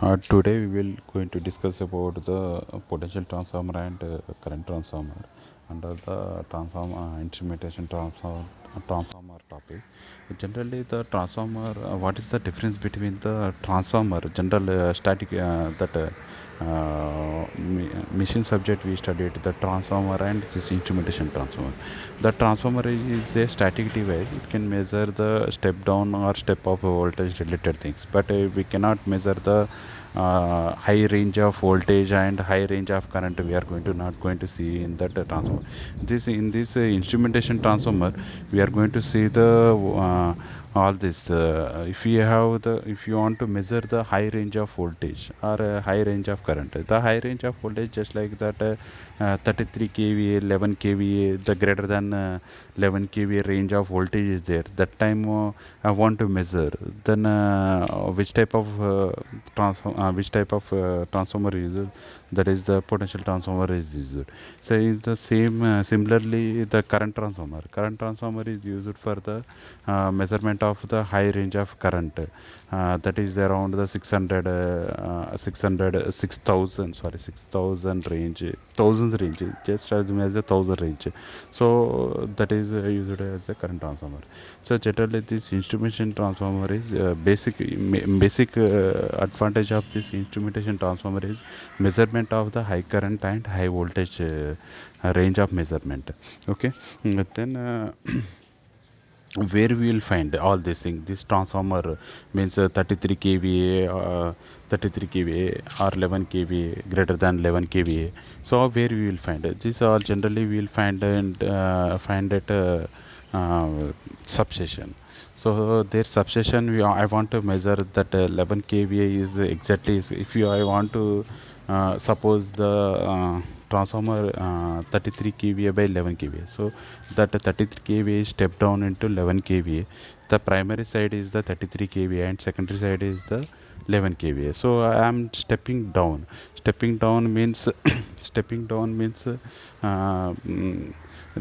Today we will going to discuss about the potential transformer and current transformer under the instrumentation transformer topic. Generally, the transformer. What is the difference between the transformer, general static that machine subject we studied the transformer and this instrumentation transformer. The transformer is a static device. It can measure the step down or step up voltage related things, but we cannot measure the high range of voltage and high range of current. We are going to not going to see in that transformer. This in this instrumentation transformer, we are going to see the all this. If you have the if you want to measure the high range of voltage or high range of current, the high range of voltage just like that 33 kVA, 11 kVA, the greater than 11 kVA range of voltage is there. That time I want to measure. Then which type of transformer is it? That is the potential transformer is used. So in the same similarly the current transformer is used for the measurement of the high range of current, that is around the 6000 range, thousands range, just as a thousand range. So that is used as a current transformer. So generally this instrumentation transformer is basic advantage of this instrumentation transformer is measurement of the high current and high voltage range of measurement. Okay. Then where we will find all these things. This transformer means 33 kVA, 33 kVA or 11 kVA, greater than 11 kVA. So where we will find it? These all generally we will find and find at substation. So their substation, I want to measure that 11 kVA is exactly. If you I want to suppose the transformer 33 kVA by 11 kVA. So that 33 kVA is stepped down into 11 kVA. The primary side is the 33 kVA and secondary side is the 11 kVA. So I am stepping down. Stepping down means stepping down means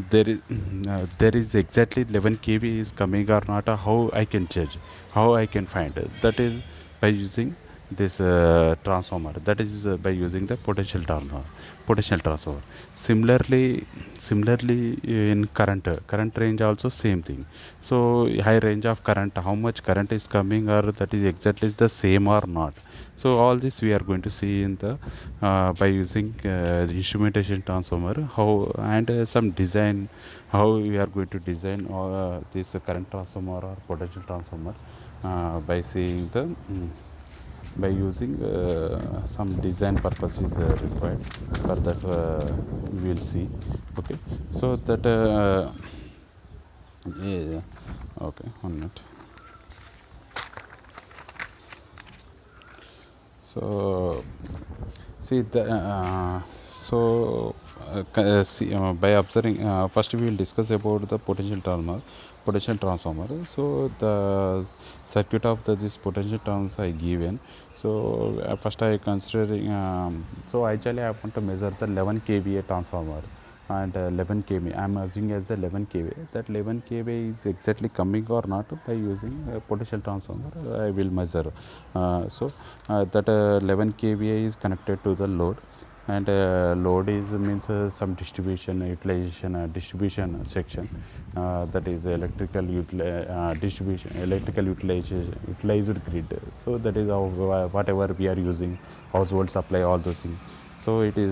there is exactly 11 kV is coming or not. How I can judge, how I can find it? That is by using this transformer. That is by using the potential transformer. Similarly in current range also same thing. So high range of current, how much current is coming or that is exactly the same or not. So all this we are going to see in the by using the instrumentation transformer, how and some design, how we are going to design this current transformer or potential transformer by seeing the by using some design purposes required for that we will see. Okay. So that yeah, okay, 1 minute. So see the by observing, first we will discuss about the potential transformer. So the circuit of this potential transformer I given. So first I considering, so actually I want to measure the 11 kVA transformer and 11 kVA. I am assuming as the 11 kVA. That 11 kVA is exactly coming or not by using a potential transformer. I will measure. That 11 kVA is connected to the load, and load is means some distribution section, that is electrical utilized grid. So that is how whatever we are using, household supply, all those things. So it is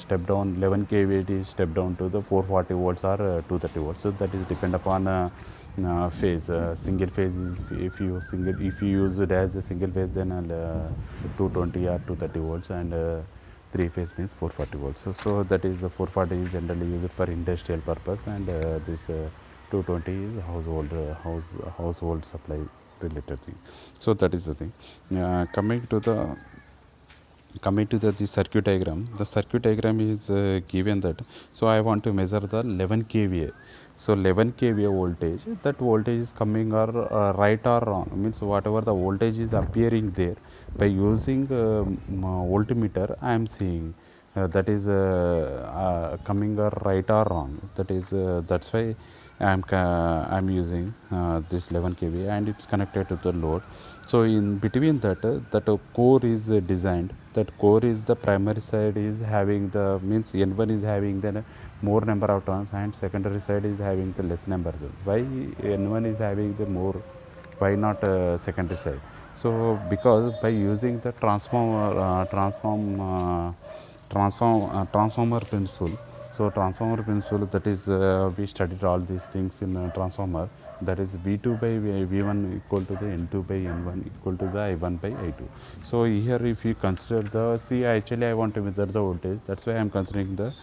step down 11 kV, it is step down to the 440 volts or 230 volts. So that is depend upon phase. Single phase is, if you use it as a single phase, then 220 or 230 volts, and three phase means 440 volts. So that is 440 is generally used for industrial purpose, and this 220 is household supply related thing. So that is the thing. Coming to the circuit diagram. The circuit diagram is given that. So I want to measure the 11 kVA. So 11 kVA voltage, that voltage is coming or right or wrong, means whatever the voltage is appearing there, by using voltmeter I am seeing that is coming or right or wrong. That is that's why I'm using this 11 kV and it's connected to the load. So in between that core is designed. That core is the primary side is having the means N1 is having the more number of turns and secondary side is having the less number. Why N1 is having the more? Why not secondary side? So because by using the transformer principle. So transformer principle, that is we studied all these things in transformer, that is V2 by V1 equal to the N2 by N1 equal to the I1 by I2. So here if you consider the, see actually I want to measure the voltage, that's why I am considering the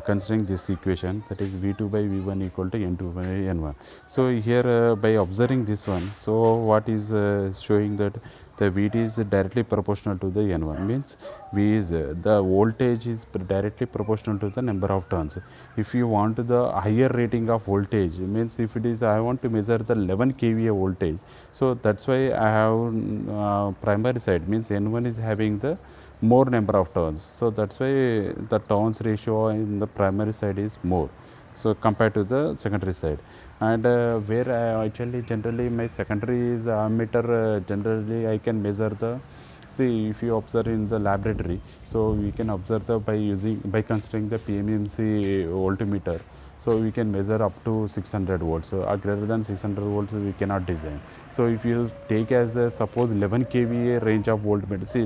considering this equation, that is V2 by V1 equal to N2 by N1. So here by observing this one, so what is showing that the VT is directly proportional to the N1, means V is the voltage is directly proportional to the number of turns. If you want the higher rating of voltage, means if it is I want to measure the 11 kVA voltage, so that's why I have primary side, means N1 is having the more number of turns. So that's why the turns ratio in the primary side is more, so compared to the secondary side. And where actually generally my secondary is ammeter, generally I can measure the, see if you observe in the laboratory, so we can observe the by considering the PMMC voltmeter, so we can measure up to 600 volts. So greater than 600 volts we cannot design. So if you take as a suppose 11 kVA range of voltmeter, see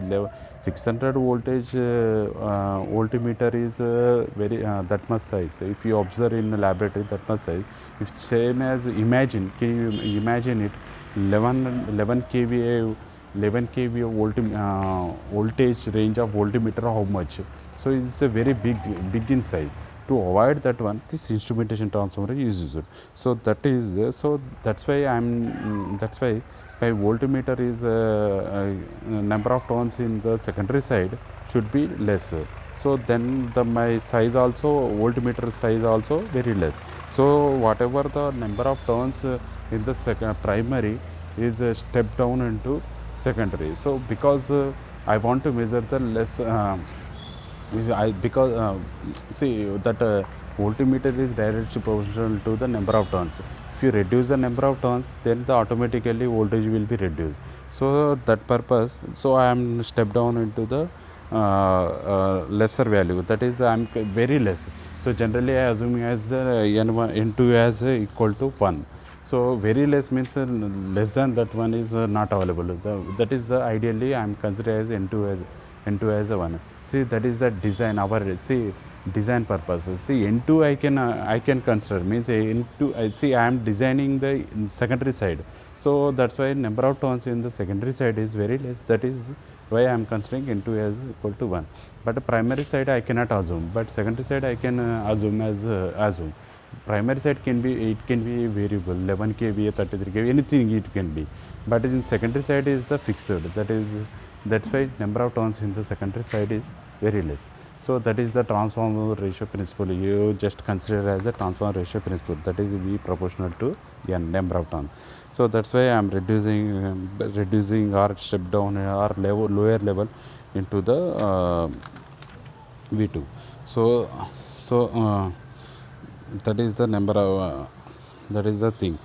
600 voltage voltmeter is very that much size. If you observe in the laboratory, that much size, if same as imagine, can you imagine it, 11 kVA 11 kVA voltage range of voltmeter, how much? So it's a very big in size. To avoid that one, this instrumentation transformer is used. So that is so that's why that's why my voltmeter is number of turns in the secondary side should be less. So then my size also, voltmeter size also very less. So whatever the number of turns in the primary is stepped down into secondary. So because I want to measure the less because see that voltmeter is directly proportional to the number of turns. If you reduce the number of turns, then the automatically voltage will be reduced. So that purpose, so I am step down into the lesser value, that is I am very less. So generally I assume as N1 N2 as equal to 1. So very less means less than that one is not available. That is ideally I am considered as N2 as a 1. See, that is the design, our see design purposes. See N2 I can consider, means N2 see I am designing the secondary side. So that's why number of turns in the secondary side is very less. That is why I am considering N2 as equal to 1. But the primary side I cannot assume, but secondary side I can assume as assume. Primary side can be variable, 11 kVA, 33 kVA, anything it can be. But in secondary side is the fixed. That's why number of turns in the secondary side is very less. So that is the transformer ratio principle. You just consider as a transformer ratio principle. That is V proportional to N, number of turns. So that's why I am reducing or step down or lower level into the V2. So that is the number of that is the thing.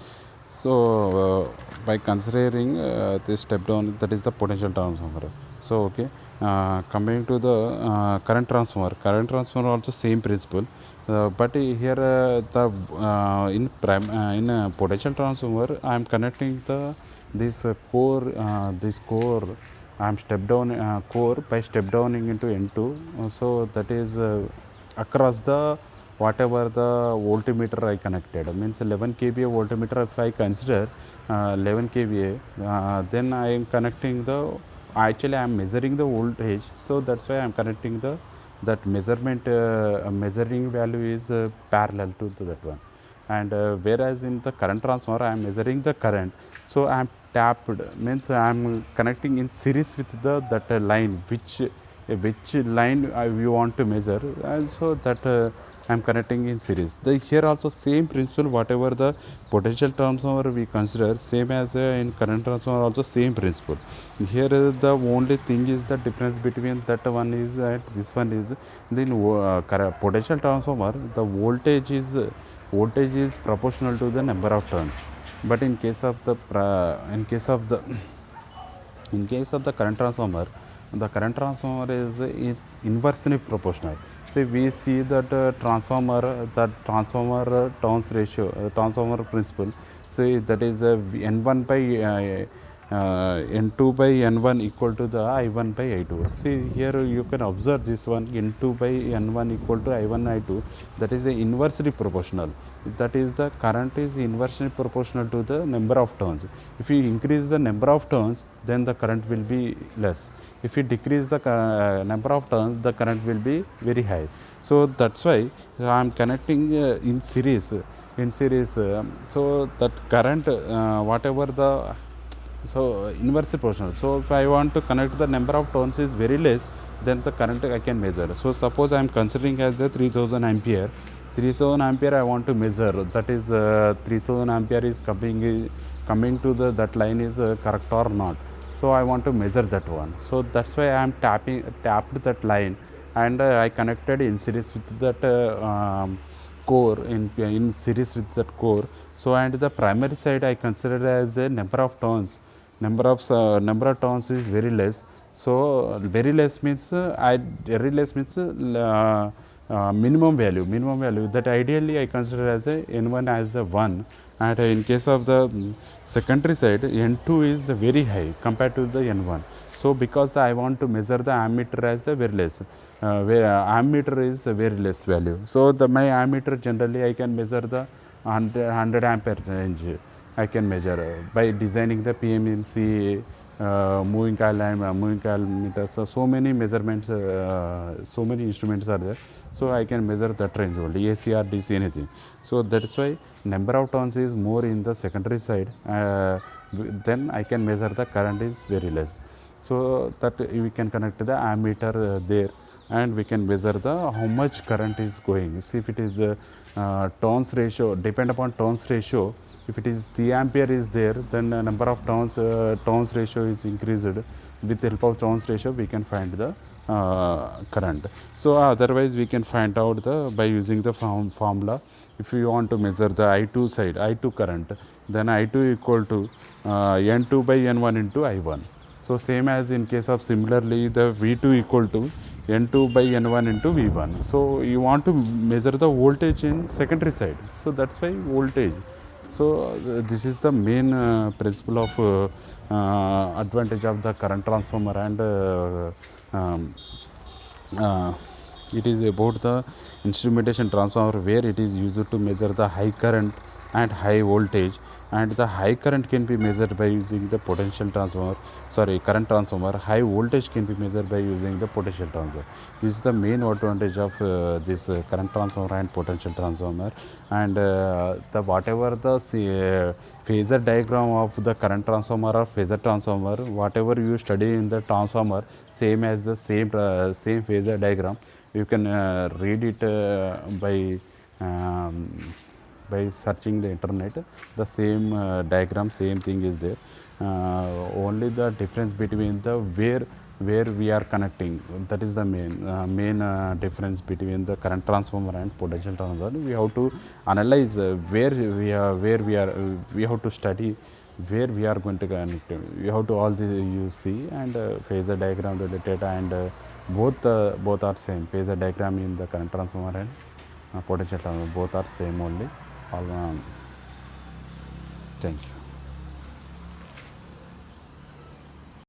So by considering this step down, that is the potential transformer. So okay, coming to the current transformer also same principle, but here in potential transformer I am connecting this core I am step down core by step downing into N2. So that is across the whatever the voltmeter I connected, means 11 kVA voltmeter. If I consider 11 kVA, then I am connecting actually I am measuring the voltage. So that's why I am connecting that measurement measuring value is parallel to that one. And whereas in the current transformer I am measuring the current, so I am tapped, means I am connecting in series with that line which which line you want to measure, and so that I am connecting in series. Here also same principle, whatever the potential transformer we consider, same as in current transformer also same principle. Here the only thing is the difference between that one is and this one is, then potential transformer, the voltage is proportional to the number of turns, but in case of the in case of the current transformer is inversely proportional. So we see that transformer turns ratio, transformer principle. So that is N1 by N2 by N1 equal to the I1 by I2. See here you can observe this one, N2 by N1 equal to I1 I2. That is inversely proportional. That is the current is inversely proportional to the number of turns. If you increase the number of turns, then the current will be less. If you decrease the number of turns, the current will be very high. So that's why I am connecting in series. So that current, whatever the inversely proportional. So if I want to connect the number of turns is very less, then the current I can measure. So suppose I am considering as the 3000 ampere. 3000 ampere I want to measure. That is 3000 ampere is coming to the that line is correct or not. So I want to measure that one. So that's why I am tapped that line, and I connected in series with that core in series with that core. So and the primary side I consider as a number of turns. Number of turns is very less. So very less means minimum value that ideally I consider as a N1 as a 1, and in case of the secondary side, N2 is very high compared to the N1. So because I want to measure the ammeter as a very less, where ammeter is a very less value. So my ammeter generally I can measure the 100 ampere range. I can measure by designing the PMMC moving coil meters. So many measurements, so many instruments are there. So I can measure that range only, AC or DC, anything. So that is why number of turns is more in the secondary side. Then I can measure the current is very less. So that we can connect the ammeter there, and we can measure the how much current is going. See if it is turns ratio, depend upon turns ratio. If it is 3 ampere is there, then number of turns ratio is increased. With the help of turns ratio, we can find the current. So otherwise, we can find out by using the formula. If you want to measure the I2 side, I2 current, then I2 equal to N2 by N1 into I1. So same as in case of similarly the V2 equal to N2 by N1 into V1. So you want to measure the voltage in secondary side. So that's why voltage. So this is the main principle of advantage of the current transformer, and it is about the instrumentation transformer, where it is used to measure the high current and high voltage, and the high current can be measured by using the current transformer. High voltage can be measured by using the potential transformer. This is the main advantage of this current transformer and potential transformer. And the whatever the phasor diagram of the current transformer or phasor transformer, whatever you study in the transformer, same as the same phasor diagram, you can read it by searching the internet. The same diagram, same thing is there. Only the difference between the where we are connecting, that is the main difference between the current transformer and potential transformer. We have to analyze where we have to study where we are going to connect. We have to all this you see, and phasor diagram related, and both are same. Phasor diagram in the current transformer and potential transformer, both are same only. Thank you.